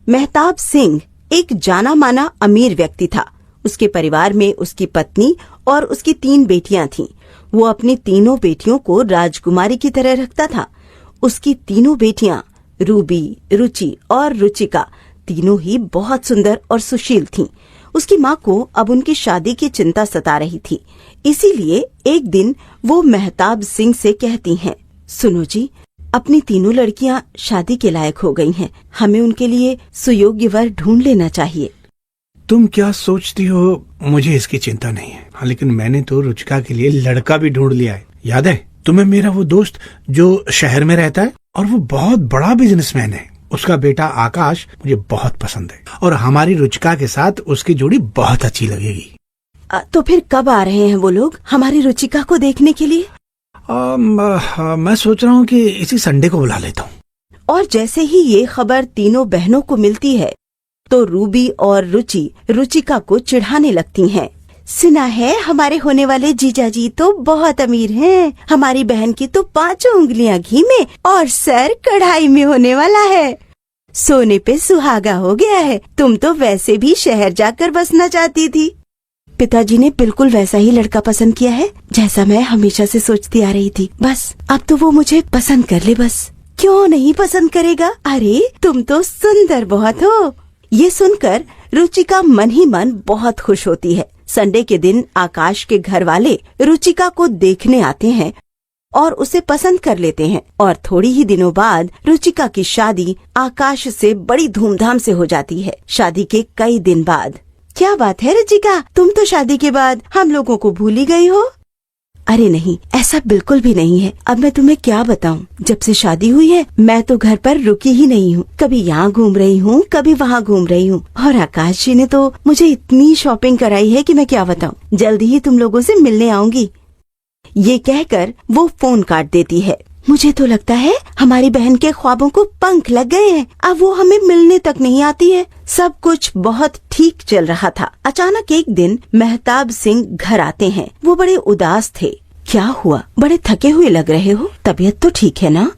मेहताब सिंह एक जाना माना अमीर व्यक्ति था। उसके परिवार में उसकी पत्नी और उसकी 3 बेटियां थीं। वो अपनी तीनों बेटियों को राजकुमारी की तरह रखता था। उसकी तीनों बेटियां रूबी, रुचि और रुचिका तीनों ही बहुत सुंदर और सुशील थीं। उसकी माँ को अब उनकी शादी की चिंता सता रही थी। इसीलिए एक दिन वो मेहताब सिंह से कहती हैं, सुनो जी, अपनी तीनों लड़कियां शादी के लायक हो गई हैं। हमें उनके लिए सुयोग्य वर ढूंढ लेना चाहिए। तुम क्या सोचती हो, मुझे इसकी चिंता नहीं है। हाँ, लेकिन मैंने तो रुचिका के लिए लड़का भी ढूंढ लिया है। याद है तुम्हें मेरा वो दोस्त जो शहर में रहता है और वो बहुत बड़ा बिजनेसमैन है। उसका बेटा आकाश मुझे बहुत पसंद है और हमारी रुचिका के साथ उसकी जोड़ी बहुत अच्छी लगेगी। तो फिर कब आ रहे हैं वो लोग हमारी रुचिका को देखने के लिए? मैं सोच रहा हूँ कि इसी संडे को बुला लेता हूँ। और जैसे ही ये खबर तीनों बहनों को मिलती है तो रूबी और रुचि रुचिका को चिढ़ाने लगती हैं। सुना है हमारे होने वाले जीजाजी तो बहुत अमीर हैं। हमारी बहन की तो 5 उंगलियां घी में और सर कढ़ाई में होने वाला है। सोने पे सुहागा हो गया है। तुम तो वैसे भी शहर जाकर बसना चाहती थी। पिताजी ने बिल्कुल वैसा ही लड़का पसंद किया है जैसा मैं हमेशा से सोचती आ रही थी। बस अब तो वो मुझे पसंद कर ले। बस क्यों नहीं पसंद करेगा? अरे तुम तो सुंदर बहुत हो। ये सुनकर रुचिका मन ही मन बहुत खुश होती है। संडे के दिन आकाश के घर वाले रुचिका को देखने आते हैं और उसे पसंद कर लेते हैं और थोड़ी ही दिनों बाद रुचिका की शादी आकाश से बड़ी धूमधाम से हो जाती है। शादी के कई दिन बाद। क्या बात है रुचिका, तुम तो शादी के बाद हम लोगों को भूल ही गई हो। अरे नहीं, ऐसा बिल्कुल भी नहीं है। अब मैं तुम्हें क्या बताऊं, जब से शादी हुई है मैं तो घर पर रुकी ही नहीं हूँ। कभी यहाँ घूम रही हूँ, कभी वहाँ घूम रही हूँ। और आकाश जी ने तो मुझे इतनी शॉपिंग कराई है कि मैं क्या बताऊं। जल्दी ही तुम लोगों से मिलने आऊंगी। ये कहकर वो फोन काट देती है। मुझे तो लगता है हमारी बहन के ख्वाबों को पंख लग गए हैं। अब वो हमें मिलने तक नहीं आती है। सब कुछ बहुत ठीक चल रहा था। अचानक एक दिन मेहताब सिंह घर आते हैं। वो बड़े उदास थे। क्या हुआ? बड़े थके हुए लग रहे हो। तबीयत तो ठीक है ना?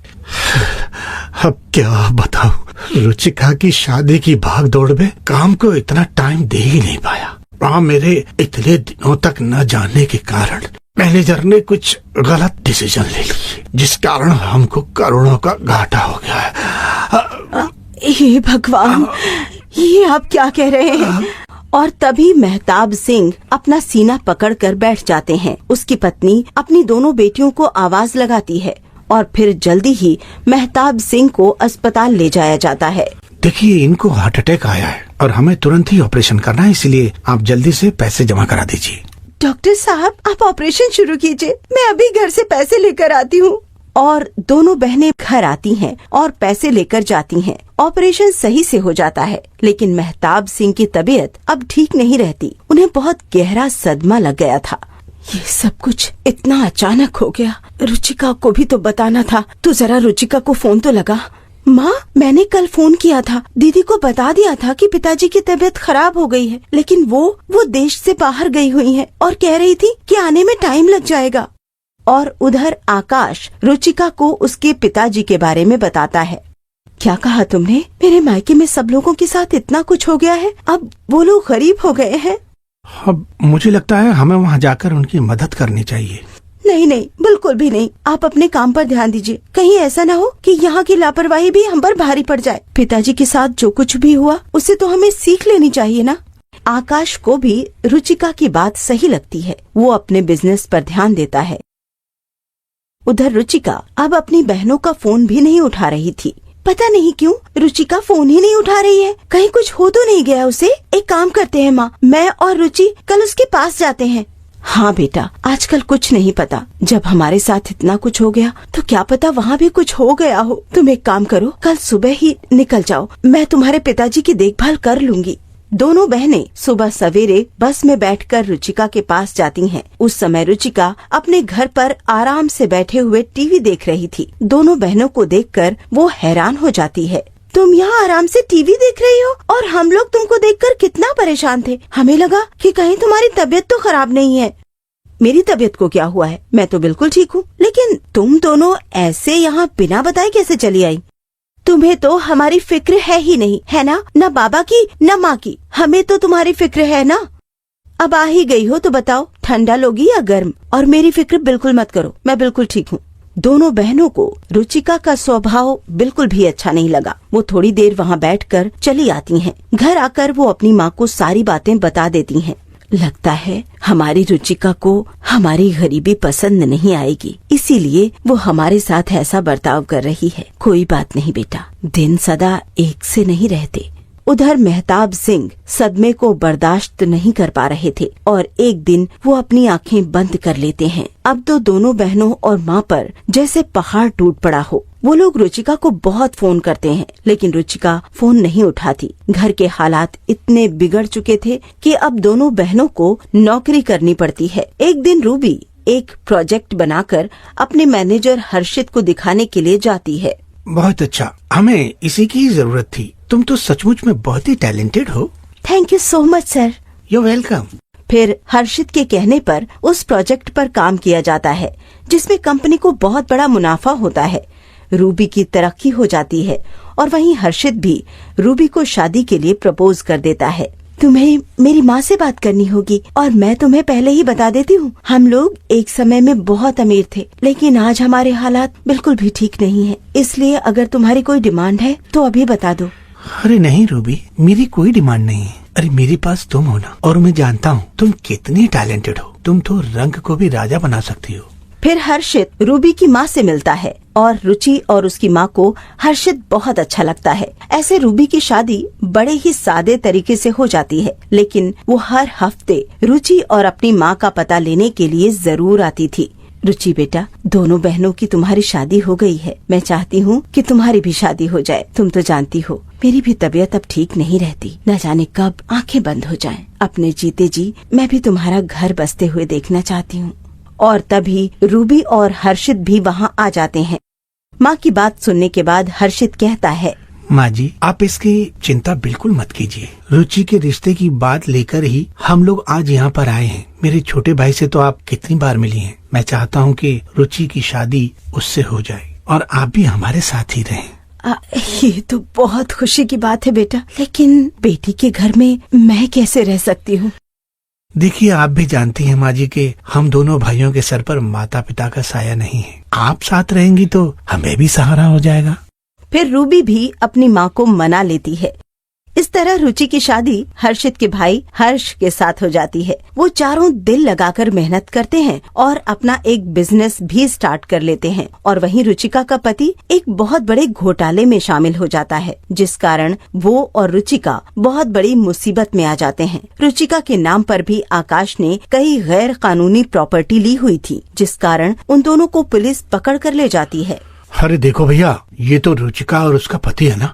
अब क्या बताऊं, रुचिका की शादी की भाग दौड़ में काम को इतना टाइम दे ही नहीं पाया। मेरे इतने दिनों तक न जाने के कारण मैनेजर ने कुछ गलत डिसीजन ले ली, जिस कारण हमको करोड़ों का घाटा हो गया है। हे भगवान, ये आप क्या कह रहे हैं? और तभी मेहताब सिंह अपना सीना पकड़कर बैठ जाते हैं। उसकी पत्नी अपनी दोनों बेटियों को आवाज लगाती है और फिर जल्दी ही मेहताब सिंह को अस्पताल ले जाया जाता है। देखिए, इनको हार्ट अटैक आया है और हमें तुरंत ही ऑपरेशन करना है, इसलिए आप जल्दी से पैसे जमा करा दीजिए। डॉक्टर साहब, आप ऑपरेशन शुरू कीजिए। मैं अभी घर से पैसे लेकर आती हूँ। और दोनों बहनें घर आती हैं और पैसे लेकर जाती हैं। ऑपरेशन सही से हो जाता है, लेकिन मेहताब सिंह की तबीयत अब ठीक नहीं रहती। उन्हें बहुत गहरा सदमा लग गया था। ये सब कुछ इतना अचानक हो गया। रुचिका को भी तो बताना था। तू जरा रुचिका को फोन तो लगा। माँ, मैंने कल फोन किया था। दीदी को बता दिया था कि पिताजी की तबीयत खराब हो गई है, लेकिन वो देश से बाहर गई हुई है और कह रही थी कि आने में टाइम लग जाएगा। और उधर आकाश रुचिका को उसके पिताजी के बारे में बताता है। क्या कहा तुमने? मेरे मायके में सब लोगों के साथ इतना कुछ हो गया है। अब वो लोग गरीब हो गए हैं। अब मुझे लगता है हमें वहाँ जाकर उनकी मदद करनी चाहिए। नहीं नहीं, बिल्कुल भी नहीं। आप अपने काम पर ध्यान दीजिए। कहीं ऐसा न हो कि यहाँ की लापरवाही भी हम पर भारी पड़ जाए। पिताजी के साथ जो कुछ भी हुआ उससे तो हमें सीख लेनी चाहिए ना। आकाश को भी रुचिका की बात सही लगती है। वो अपने बिजनेस पर ध्यान देता है। उधर रुचिका अब अपनी बहनों का फोन भी नहीं उठा रही थी। पता नहीं क्यों रुचिका फोन ही नहीं उठा रही है। कहीं कुछ हो तो नहीं गया उसे? एक काम करते हैं माँ, मैं और रुचि कल उसके पास जाते हैं। हाँ बेटा, आजकल कुछ नहीं पता। जब हमारे साथ इतना कुछ हो गया तो क्या पता वहाँ भी कुछ हो गया हो। तुम एक काम करो, कल सुबह ही निकल जाओ। मैं तुम्हारे पिताजी की देखभाल कर लूंगी। दोनों बहनें सुबह सवेरे बस में बैठकर रुचिका के पास जाती हैं। उस समय रुचिका अपने घर पर आराम से बैठे हुए टीवी देख रही थी। दोनों बहनों को देखकर वो हैरान हो जाती है। तुम यहाँ आराम से टीवी देख रही हो और हम लोग तुमको देखकर कितना परेशान थे। हमें लगा कि कहीं तुम्हारी तबीयत तो खराब नहीं है। मेरी तबीयत को क्या हुआ है? मैं तो बिल्कुल ठीक हूँ। लेकिन तुम दोनों ऐसे यहाँ बिना बताए कैसे चली आई? तुम्हें तो हमारी फिक्र है ही नहीं, है ना? न बाबा की न माँ की, हमें तो तुम्हारी फिक्र है ना। अब आ ही गई हो तो बताओ, ठंडा लोगी या गर्म? और मेरी फिक्र बिल्कुल मत करो, मैं बिल्कुल ठीक हूँ। दोनों बहनों को रुचिका का स्वभाव बिल्कुल भी अच्छा नहीं लगा। वो थोड़ी देर वहाँ बैठकर चली आती हैं। घर आकर वो अपनी माँ को सारी बातें बता देती हैं। लगता है हमारी रुचिका को हमारी गरीबी पसंद नहीं आएगी, इसीलिए वो हमारे साथ ऐसा बर्ताव कर रही है। कोई बात नहीं बेटा, दिन सदा एक से नहीं रहते। उधर मेहताब सिंह सदमे को बर्दाश्त नहीं कर पा रहे थे और एक दिन वो अपनी आंखें बंद कर लेते हैं। अब तो दोनों बहनों और माँ पर जैसे पहाड़ टूट पड़ा हो। वो लोग रुचिका को बहुत फोन करते हैं, लेकिन रुचिका फोन नहीं उठाती। घर के हालात इतने बिगड़ चुके थे कि अब दोनों बहनों को नौकरी करनी पड़ती है। एक दिन रूबी एक प्रोजेक्ट बनाकर अपने मैनेजर हर्षित को दिखाने के लिए जाती है। बहुत अच्छा, हमें इसी की जरूरत थी। तुम तो सचमुच में बहुत ही टैलेंटेड हो। Thank you so much sir. You welcome. फिर हर्षित के कहने पर उस प्रोजेक्ट पर काम किया जाता है, जिसमें कंपनी को बहुत बड़ा मुनाफा होता है। रूबी की तरक्की हो जाती है और वहीं हर्षित भी रूबी को शादी के लिए प्रपोज कर देता है। तुम्हें मेरी माँ से बात करनी होगी, और मैं तुम्हें पहले ही बता देती हूँ, हम लोग एक समय में बहुत अमीर थे, लेकिन आज हमारे हालात बिल्कुल भी ठीक नहीं है। इसलिए अगर तुम्हारी कोई डिमांड है तो अभी बता दो। अरे नहीं रूबी, मेरी कोई डिमांड नहीं है। अरे मेरे पास तुम हो ना, और मैं जानता हूँ तुम कितनी टैलेंटेड हो। तुम तो रंग को भी राजा बना सकती हो। फिर हर्षित रूबी की माँ से मिलता है और रुचि और उसकी माँ को हर्षित बहुत अच्छा लगता है। ऐसे रूबी की शादी बड़े ही सादे तरीके से हो जाती है, लेकिन वो हर हफ्ते रुचि और अपनी माँ का पता लेने के लिए जरूर आती थी। रुचि बेटा, दोनों बहनों की तुम्हारी शादी हो गई है। मैं चाहती हूँ कि तुम्हारी भी शादी हो जाए। तुम तो जानती हो मेरी भी तबीयत अब ठीक नहीं रहती, न जाने कब आंखें बंद हो जाएं। अपने जीते जी मैं भी तुम्हारा घर बसते हुए देखना चाहती हूँ। और तभी रूबी और हर्षित भी वहाँ आ जाते हैं। माँ की बात सुनने के बाद हर्षित कहता है, माँ जी, आप इसकी चिंता बिल्कुल मत कीजिए। रुचि के रिश्ते की बात लेकर ही हम लोग आज यहाँ पर आए हैं। मेरे छोटे भाई से तो आप कितनी बार मिली हैं। मैं चाहता हूँ कि रुचि की शादी उससे हो जाए और आप भी हमारे साथ ही रहें। ये तो बहुत खुशी की बात है बेटा, लेकिन बेटी के घर में मैं कैसे रह सकती हूँ? देखिए, आप भी जानती हैं माँ जी कि हम दोनों भाइयों के सर पर माता पिता का साया नहीं है। आप साथ रहेंगी तो हमें भी सहारा हो जाएगा। फिर रूबी भी अपनी माँ को मना लेती है। इस तरह रुचि की शादी हर्षित के भाई हर्ष के साथ हो जाती है। वो चारों दिल लगाकर मेहनत करते हैं और अपना एक बिजनेस भी स्टार्ट कर लेते हैं। और वहीं रुचिका का पति एक बहुत बड़े घोटाले में शामिल हो जाता है, जिस कारण वो और रुचिका बहुत बड़ी मुसीबत में आ जाते हैं। रुचिका के नाम पर भी आकाश ने कई गैर कानूनी प्रॉपर्टी ली हुई थी, जिस कारण उन दोनों को पुलिस पकड़ कर ले जाती है। अरे देखो भैया, ये तो रुचिका और उसका पति है ना,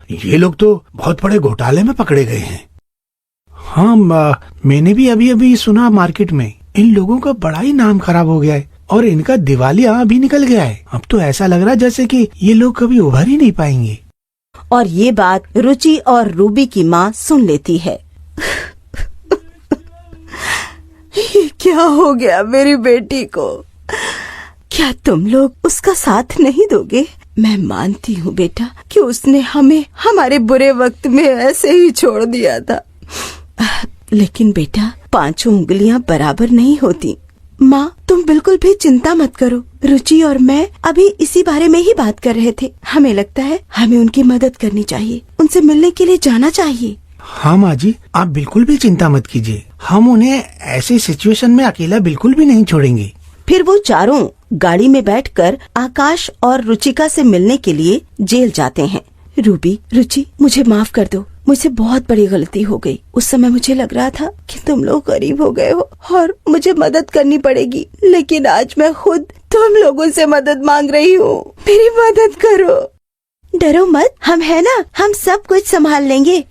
ये लोग तो बहुत बड़े घोटाले में पकड़े गए हैं। हाँ, मैंने भी अभी अभी सुना मार्केट में इन लोगों का बड़ा ही नाम खराब हो गया है और इनका दिवालिया भी निकल गया है। अब तो ऐसा लग रहा है जैसे कि ये लोग कभी उभर ही नहीं पाएंगे। और ये बात रुचि और रूबी की माँ सुन लेती है। ये क्या हो गया मेरी बेटी को? क्या तुम लोग उसका साथ नहीं दोगे? मैं मानती हूँ बेटा कि उसने हमें हमारे बुरे वक्त में ऐसे ही छोड़ दिया था, लेकिन बेटा 5 उंगलियां बराबर नहीं होती। माँ, तुम बिल्कुल भी चिंता मत करो। रुचि और मैं अभी इसी बारे में ही बात कर रहे थे। हमें लगता है हमें उनकी मदद करनी चाहिए, उनसे मिलने के लिए जाना चाहिए। हाँ माँ जी, आप बिल्कुल भी चिंता मत कीजिए। हम उन्हें ऐसी सिचुएशन में अकेला बिल्कुल भी नहीं छोड़ेंगे। फिर वो चारों गाड़ी में बैठकर आकाश और रुचिका से मिलने के लिए जेल जाते हैं। रूबी, रुचि, मुझे माफ कर दो, मुझसे बहुत बड़ी गलती हो गई। उस समय मुझे लग रहा था कि तुम लोग गरीब हो गए हो और मुझे मदद करनी पड़ेगी, लेकिन आज मैं खुद तुम लोगों से मदद मांग रही हूँ। मेरी मदद करो। डरो मत, हम है ना, हम सब कुछ संभाल लेंगे।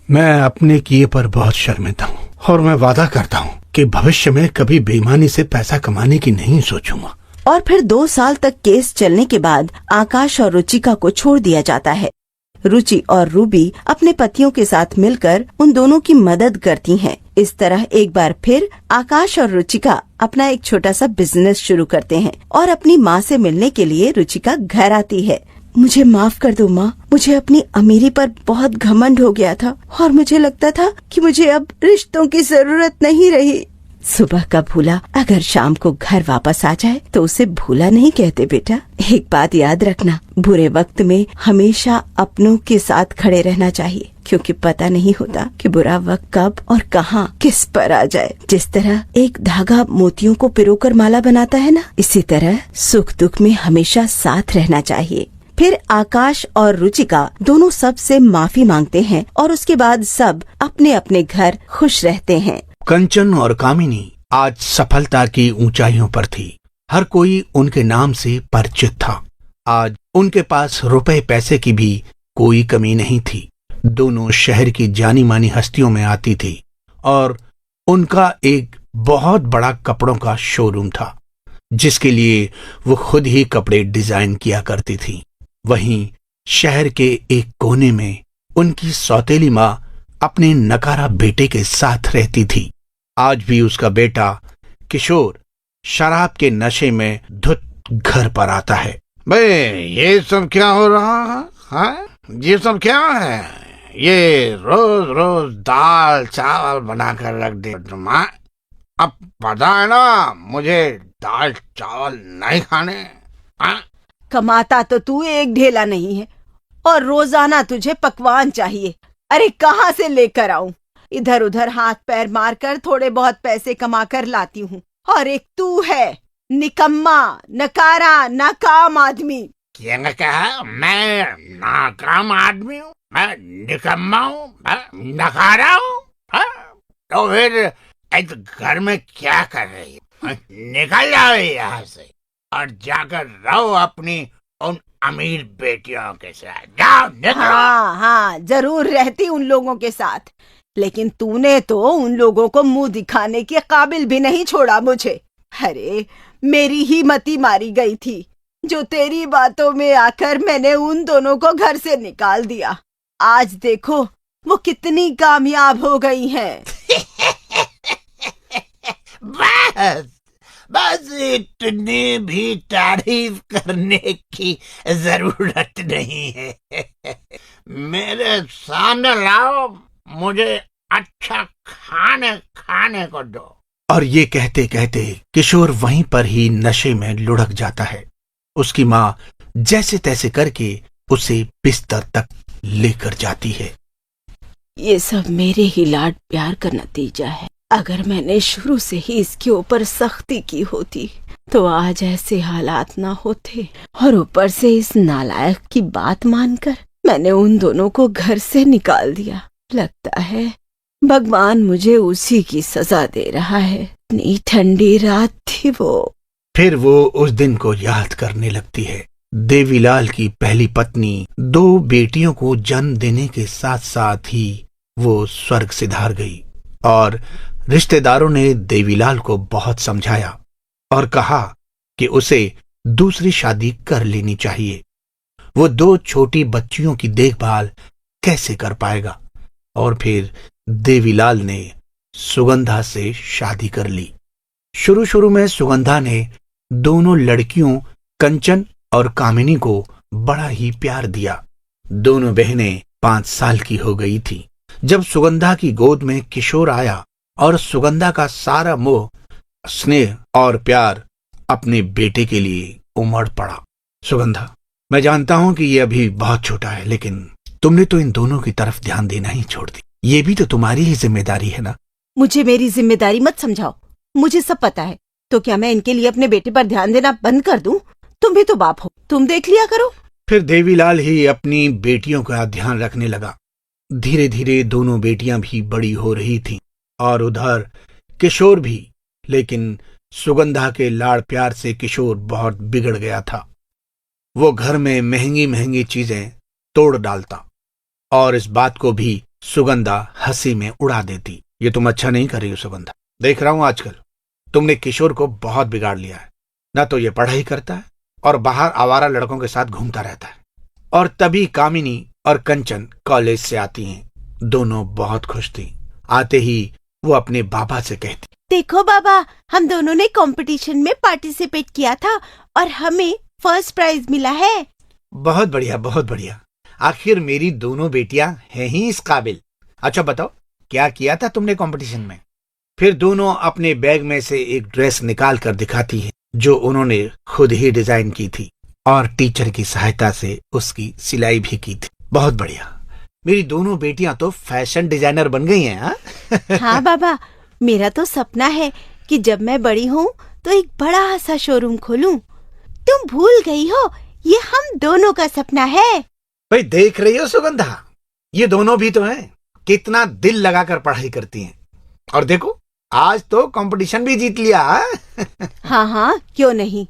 मैं अपने किए पर बहुत शर्मिंदा हूँ और मैं वादा करता हूँ कि भविष्य में कभी बेईमानी से पैसा कमाने की नहीं सोचूंगा। और फिर 2 साल तक केस चलने के बाद आकाश और रुचिका को छोड़ दिया जाता है। रुचि और रूबी अपने पतियों के साथ मिलकर उन दोनों की मदद करती हैं। इस तरह एक बार फिर आकाश और रुचिका अपना एक छोटा सा बिजनेस शुरू करते हैं और अपनी माँ से मिलने के लिए रुचिका घर आती है। मुझे माफ कर दो माँ, मुझे अपनी अमीरी पर बहुत घमंड हो गया था और मुझे लगता था कि मुझे अब रिश्तों की जरूरत नहीं रही। सुबह का भूला अगर शाम को घर वापस आ जाए तो उसे भूला नहीं कहते बेटा। एक बात याद रखना, बुरे वक्त में हमेशा अपनों के साथ खड़े रहना चाहिए, क्योंकि पता नहीं होता कि बुरा वक्त कब और कहाँ किस पर आ जाए। जिस तरह एक धागा मोतियों को पिरोकर माला बनाता है ना, इसी तरह सुख दुख में हमेशा साथ रहना चाहिए। फिर आकाश और रुचिका दोनों सब से माफी मांगते हैं और उसके बाद सब अपने अपने घर खुश रहते हैं। कंचन और कामिनी आज सफलता की ऊंचाइयों पर थी। हर कोई उनके नाम से परिचित था। आज उनके पास रुपए पैसे की भी कोई कमी नहीं थी। दोनों शहर की जानी मानी हस्तियों में आती थी और उनका एक बहुत बड़ा कपड़ों का शोरूम था, जिसके लिए वो खुद ही कपड़े डिजाइन किया करती थी। वहीं शहर के एक कोने में उनकी सौतेली माँ अपने नकारा बेटे के साथ रहती थी। आज भी उसका बेटा किशोर शराब के नशे में धुत घर पर आता है। भाई ये सब क्या हो रहा है? हाँ? ये सब क्या है? ये रोज रोज दाल चावल बनाकर रख दे माँ। अब पता है ना मुझे दाल चावल नहीं खाने। हाँ? कमाता तो तू एक ढेला नहीं है और रोजाना तुझे पकवान चाहिए। अरे कहाँ से लेकर आऊं? इधर उधर हाथ पैर मारकर थोड़े बहुत पैसे कमा कर लाती हूँ, और एक तू है निकम्मा, नकारा, नाकाम आदमी। क्या कहा? मैं नाकाम आदमी हूँ? मैं निकम्मा हूँ? मैं नकारा हूँ? तो फिर इस घर में क्या कर रही है? निकल जाओ यहाँ से और जाकर रहो अपनी उन अमीर बेटियों के साथ। जाओ निकलो। हाँ, जरूर रहती उन लोगों के साथ, लेकिन तूने तो उन लोगों को मुंह दिखाने के काबिल भी नहीं छोड़ा मुझे। अरे मेरी ही मती मारी गई थी जो तेरी बातों में आकर मैंने उन दोनों को घर से निकाल दिया। आज देखो वो कितनी कामयाब हो गई हैं। बस इतनी भी तारीफ करने की जरूरत नहीं है। मेरे सामने लाओ, मुझे अच्छा खाने को दो। और ये कहते कहते किशोर वहीं पर ही नशे में लुढ़क जाता है। उसकी माँ जैसे तैसे करके उसे बिस्तर तक लेकर जाती है। ये सब मेरे ही लाड प्यार का नतीजा है। अगर मैंने शुरू से ही इसके ऊपर सख्ती की होती तो आज ऐसे हालात ना होते, और ऊपर से इस नालायक की बात मानकर मैंने उन दोनों को घर से निकाल दिया। लगता है भगवान मुझे उसी की सजा दे रहा है। इतनी ठंडी रात थी वो। फिर वो उस दिन को याद करने लगती है। देवीलाल की पहली पत्नी 2 बेटियों को जन्म देने के साथ साथ ही वो स्वर्ग सिधार गई, और रिश्तेदारों ने देवीलाल को बहुत समझाया और कहा कि उसे दूसरी शादी कर लेनी चाहिए। वो 2 छोटी बच्चियों की देखभाल कैसे कर पाएगा? और फिर देवीलाल ने सुगंधा से शादी कर ली। शुरू में सुगंधा ने दोनों लड़कियों कंचन और कामिनी को बड़ा ही प्यार दिया। दोनों बहनें 5 साल की हो गई थी जब सुगंधा की गोद में किशोर आया, और सुगंधा का सारा मोह, स्नेह और प्यार अपने बेटे के लिए उमड़ पड़ा। सुगंधा, मैं जानता हूं कि ये अभी बहुत छोटा है, लेकिन तुमने तो इन दोनों की तरफ ध्यान देना ही छोड़ दी। ये भी तो तुम्हारी ही जिम्मेदारी है ना। मुझे मेरी जिम्मेदारी मत समझाओ, मुझे सब पता है। तो क्या मैं इनके लिए अपने बेटे पर ध्यान देना बंद कर दूं? तुम भी तो बाप हो, तुम देख लिया करो। फिर देवीलाल ही अपनी बेटियों का ध्यान रखने लगा। धीरे धीरे दोनों बेटियां भी बड़ी हो रही थीं, और उधर किशोर भी। लेकिन सुगंधा के लाड़ प्यार से किशोर बहुत बिगड़ गया था। वो घर में महंगी महंगी चीजें तोड़ डालता, और इस बात को भी सुगंधा हंसी में उड़ा देती। ये तुम अच्छा नहीं कर रही हो सुगंधा। देख रहा हूं आजकल तुमने किशोर को बहुत बिगाड़ लिया है। ना तो ये पढ़ाई करता है और बाहर आवारा लड़कों के साथ घूमता रहता है। और तभी कामिनी और कंचन कॉलेज से आती हैं। दोनों बहुत खुश थी। आते ही वो अपने बाबा से कहती, देखो बाबा, हम दोनों ने कंपटीशन में पार्टिसिपेट किया था और हमें फर्स्ट प्राइज मिला है। बहुत बढ़िया, बहुत बढ़िया। आखिर मेरी दोनों बेटियां हैं ही इस काबिल। अच्छा बताओ, क्या किया था तुमने कंपटीशन में? फिर दोनों अपने बैग में से एक ड्रेस निकाल कर दिखाती हैं जो उन्होंने खुद ही डिजाइन की थी और टीचर की सहायता से उसकी सिलाई भी की थी। बहुत बढ़िया, मेरी दोनों बेटियां तो फैशन डिजाइनर बन गई हैं। हाँ? हाँ बाबा, मेरा तो सपना है कि जब मैं बड़ी हूँ तो एक बड़ा सा शोरूम खोलूं। तुम भूल गई हो, ये हम दोनों का सपना है। भाई देख रही हो सुगंधा, ये दोनों भी तो हैं, कितना दिल लगाकर पढ़ाई करती हैं। और देखो, आज तो कंपटीशन भी जीत लिया। हाँ हाँ, क्यों नहीं।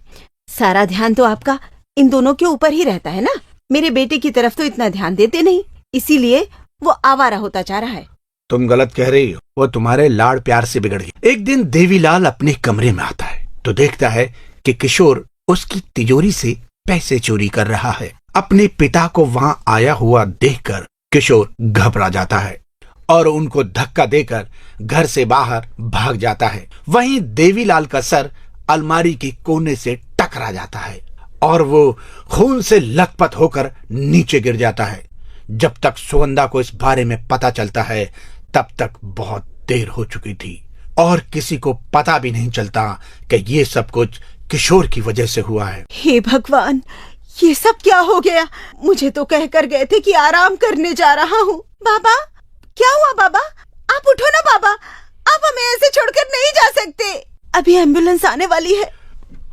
सारा ध्यान तो आपका इन दोनों के ऊपर ही रहता है ना। मेरे बेटे की तरफ तो इतना ध्यान देते नहीं, इसीलिए वो आवारा होता जा रहा है। तुम गलत कह रही हो, वो तुम्हारे लाड़ प्यार से बिगड़ गई। एक दिन देवीलाल अपने कमरे में आता है तो देखता है कि किशोर उसकी तिजोरी से पैसे चोरी कर रहा है। अपने पिता को वहां आया हुआ देखकर किशोर घबरा जाता है और उनको धक्का देकर घर से बाहर भाग जाता है। वहीं देवीलाल का सर अलमारी के कोने से टकरा जाता है और वो खून से लथपथ होकर नीचे गिर जाता है। जब तक सुगंधा को इस बारे में पता चलता है तब तक बहुत देर हो चुकी थी और किसी को पता भी नहीं चलता कि ये सब कुछ किशोर की वजह से हुआ है। हे भगवान, ये सब क्या हो गया? मुझे तो कहकर गए थे कि आराम करने जा रहा हूँ। बाबा, क्या हुआ बाबा? आप उठो ना बाबा, आप हमें ऐसे छोड़कर नहीं जा सकते। अभी एम्बुलेंस आने वाली है।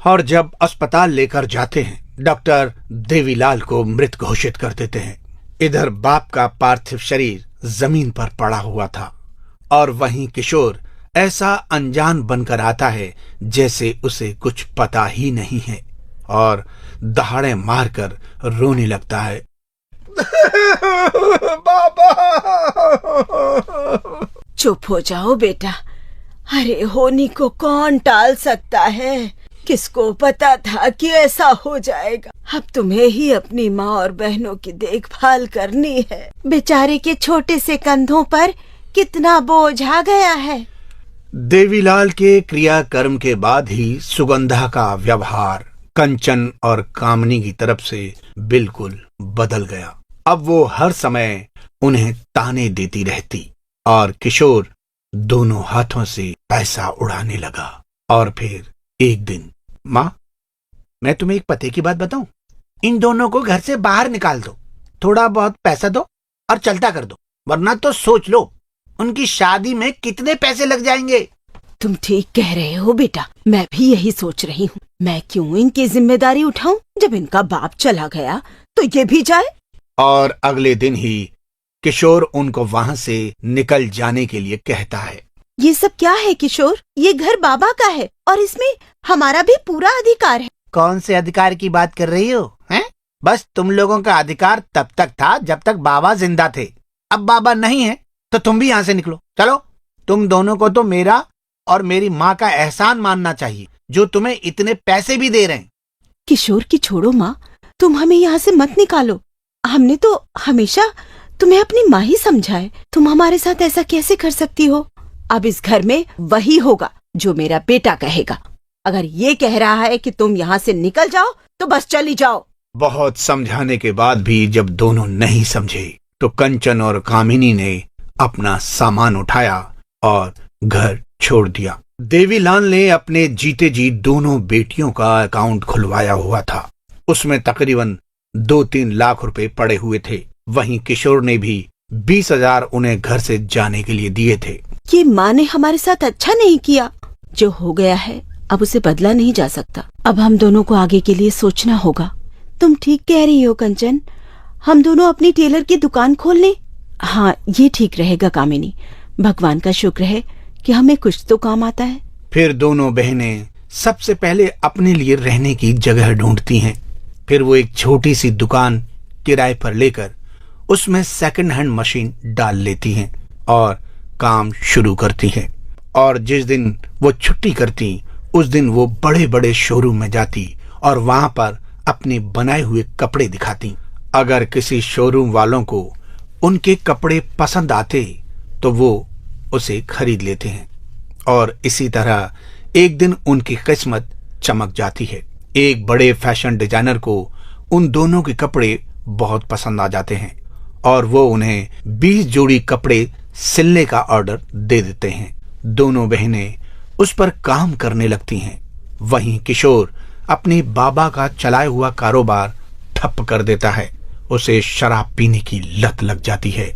और जब अस्पताल लेकर जाते हैं, डॉक्टर देवीलाल को मृत घोषित कर देते हैं। इधर बाप का पार्थिव शरीर जमीन पर पड़ा हुआ था और वहीं किशोर ऐसा अनजान बनकर आता है जैसे उसे कुछ पता ही नहीं है और दहाड़े मारकर रोने लगता है। बाबा! चुप हो जाओ बेटा। अरे होनी को कौन टाल सकता है? किसको पता था कि ऐसा हो जाएगा। अब तुम्हें ही अपनी माँ और बहनों की देखभाल करनी है। बेचारे के छोटे से कंधों पर कितना बोझ आ गया है। देवीलाल के क्रियाकर्म के बाद ही सुगंधा का व्यवहार कंचन और कामनी की तरफ से बिल्कुल बदल गया। अब वो हर समय उन्हें ताने देती रहती और किशोर दोनों हाथों से पैसा उड़ाने लगा। और फिर एक दिन, माँ, मैं तुम्हें एक पते की बात बताऊं? इन दोनों को घर से बाहर निकाल दो, थोड़ा बहुत पैसा दो और चलता कर दो, वरना तो सोच लो उनकी शादी में कितने पैसे लग जाएंगे। तुम ठीक कह रहे हो बेटा, मैं भी यही सोच रही हूँ। मैं क्यों इनकी जिम्मेदारी उठाऊं? जब इनका बाप चला गया तो ये भी जाए। और अगले दिन ही किशोर उनको वहां से निकल जाने के लिए कहता है। ये सब क्या है किशोर? ये घर बाबा का है और इसमें हमारा भी पूरा अधिकार है। कौन से अधिकार की बात कर रही हो? हैं? बस तुम लोगों का अधिकार तब तक था जब तक बाबा जिंदा थे। अब बाबा नहीं है तो तुम भी यहाँ से निकलो। चलो, तुम दोनों को तो मेरा और मेरी माँ का एहसान मानना चाहिए जो तुम्हें इतने पैसे भी दे रहे हैं। किशोर की छोड़ो माँ, तुम हमें यहाँ से मत निकालो। हमने तो हमेशा तुम्हें अपनी माँ ही समझा है। तुम हमारे साथ ऐसा कैसे कर सकती हो? अब इस घर में वही होगा जो मेरा बेटा कहेगा। अगर ये कह रहा है कि तुम यहाँ से निकल जाओ तो बस चली जाओ। बहुत समझाने के बाद भी जब दोनों नहीं समझे तो कंचन और कामिनी ने अपना सामान उठाया और घर छोड़ दिया। देवीलाल ने अपने जीते जी दोनों बेटियों का अकाउंट खुलवाया हुआ था। उसमें तकरीबन 2-3 लाख रुपए पड़े हुए थे। वहीं किशोर ने भी 20,000 उन्हें घर से जाने के लिए दिए थे। ये माँ ने हमारे साथ अच्छा नहीं किया। जो हो गया है अब उसे बदला नहीं जा सकता। अब हम दोनों को आगे के लिए सोचना होगा। तुम ठीक कह रही हो कंचन, हम दोनों अपनी टेलर की दुकान खोल लें। हाँ, ये ठीक रहेगा कामिनी। भगवान का शुक्र है कि हमें कुछ तो काम आता है। फिर दोनों बहनें सबसे पहले अपने लिए रहने की जगह ढूंढती हैं। फिर वो एक छोटी सी दुकान किराए पर लेकर उसमें सेकंड हैंड मशीन डाल लेती हैं और काम शुरू करती हैं। और जिस दिन वो छुट्टी करती उस दिन वो बड़े बड़े शोरूम में जाती और वहां पर अपने बनाए हुए कपड़े दिखाती। अगर किसी शोरूम वालों को उनके कपड़े पसंद आते तो वो उसे खरीद लेते हैं और इसी तरह एक दिन उनकी किस्मत चमक जाती है। एक बड़े फैशन डिजाइनर को उन दोनों के कपड़े बहुत पसंद आ जाते हैं और वो उन्हें 20 जोड़ी कपड़े सिलने का ऑर्डर दे देते हैं। दोनों बहनें उस पर काम करने लगती हैं। वहीं किशोर अपने बाबा का चलाया हुआ कारोबार ठप कर देता है। उसे शराब पीने की लत लग जाती है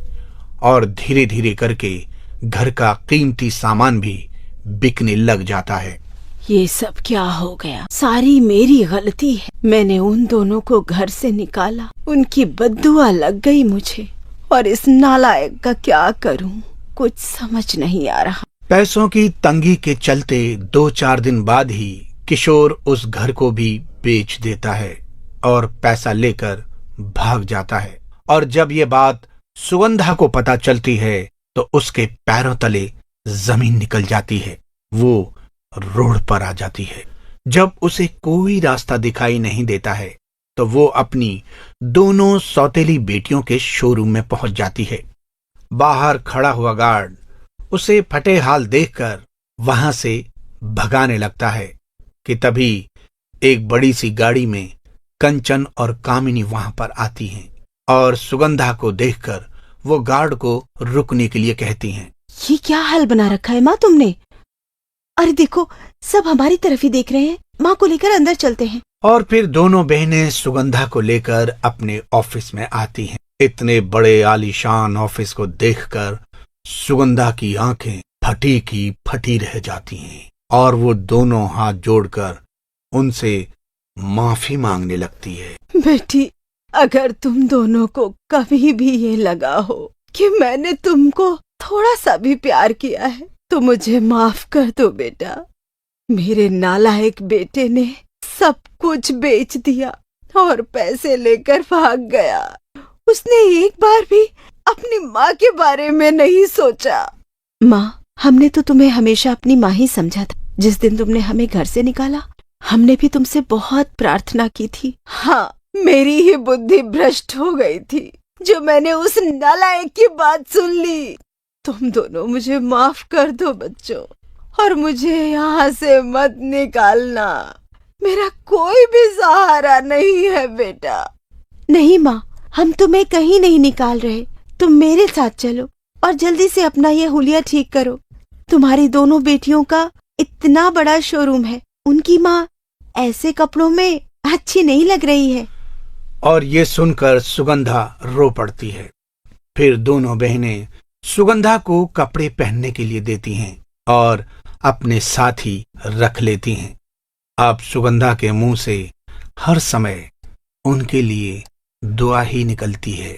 और धीरे धीरे करके घर का कीमती सामान भी बिकने लग जाता है। ये सब क्या हो गया? सारी मेरी गलती है। मैंने उन दोनों को घर से निकाला, उनकी बद्दुआ लग गई मुझे, और इस नालायक का क्या करूं, कुछ समझ नहीं आ रहा। पैसों की तंगी के चलते 2-4 दिन बाद ही किशोर उस घर को भी बेच देता है और पैसा लेकर भाग जाता है। और जब ये बात सुगंधा को पता चलती है तो उसके पैरों तले जमीन निकल जाती है। वो रोड पर आ जाती है। जब उसे कोई रास्ता दिखाई नहीं देता है तो वो अपनी दोनों सौतेली बेटियों के शोरूम में पहुंच जाती है। बाहर खड़ा हुआ गार्ड उसे फटे हाल देखकर वहां से भगाने लगता है कि तभी एक बड़ी सी गाड़ी में कंचन और कामिनी वहां पर आती हैं और सुगंधा को देखकर वो गार्ड को रुकने के लिए कहती हैं। ये क्या हाल बना रखा है माँ तुमने? अरे देखो, सब हमारी तरफ ही देख रहे हैं। माँ को लेकर अंदर चलते हैं। और फिर दोनों बहनें सुगंधा को लेकर अपने ऑफिस में आती हैं। इतने बड़े आलीशान ऑफिस को देखकर सुगंधा की आंखें फटी की फटी रह जाती हैं और वो दोनों हाथ जोड़कर उनसे माफी मांगने लगती है। बेटी, अगर तुम दोनों को कभी भी ये लगा हो कि मैंने तुमको थोड़ा सा भी प्यार किया है तो मुझे माफ कर दो बेटा। मेरे नालायक बेटे ने सब कुछ बेच दिया और पैसे लेकर भाग गया। उसने एक बार भी अपनी माँ के बारे में नहीं सोचा। माँ, हमने तो तुम्हें हमेशा अपनी माँ ही समझा था। जिस दिन तुमने हमें घर से निकाला, हमने भी तुमसे बहुत प्रार्थना की थी। हाँ, मेरी ही बुद्धि भ्रष्ट हो गई थी जो मैंने उस नालायक की बात सुन ली। तुम दोनों मुझे माफ कर दो बच्चों, और मुझे यहाँ से मत निकालना। मेरा कोई भी सहारा नहीं है बेटा। नहीं माँ, हम तुम्हें कहीं नहीं निकाल रहे। तुम मेरे साथ चलो और जल्दी से अपना ये हुलिया ठीक करो। तुम्हारी दोनों बेटियों का इतना बड़ा शोरूम है, उनकी माँ ऐसे कपड़ों में अच्छी नहीं लग रही है। और ये सुनकर सुगंधा रो पड़ती है। फिर दोनों बहनें सुगंधा को कपड़े पहनने के लिए देती हैं और अपने साथ ही रख लेती हैं। अब सुगंधा के मुंह से हर समय उनके लिए दुआ ही निकलती है।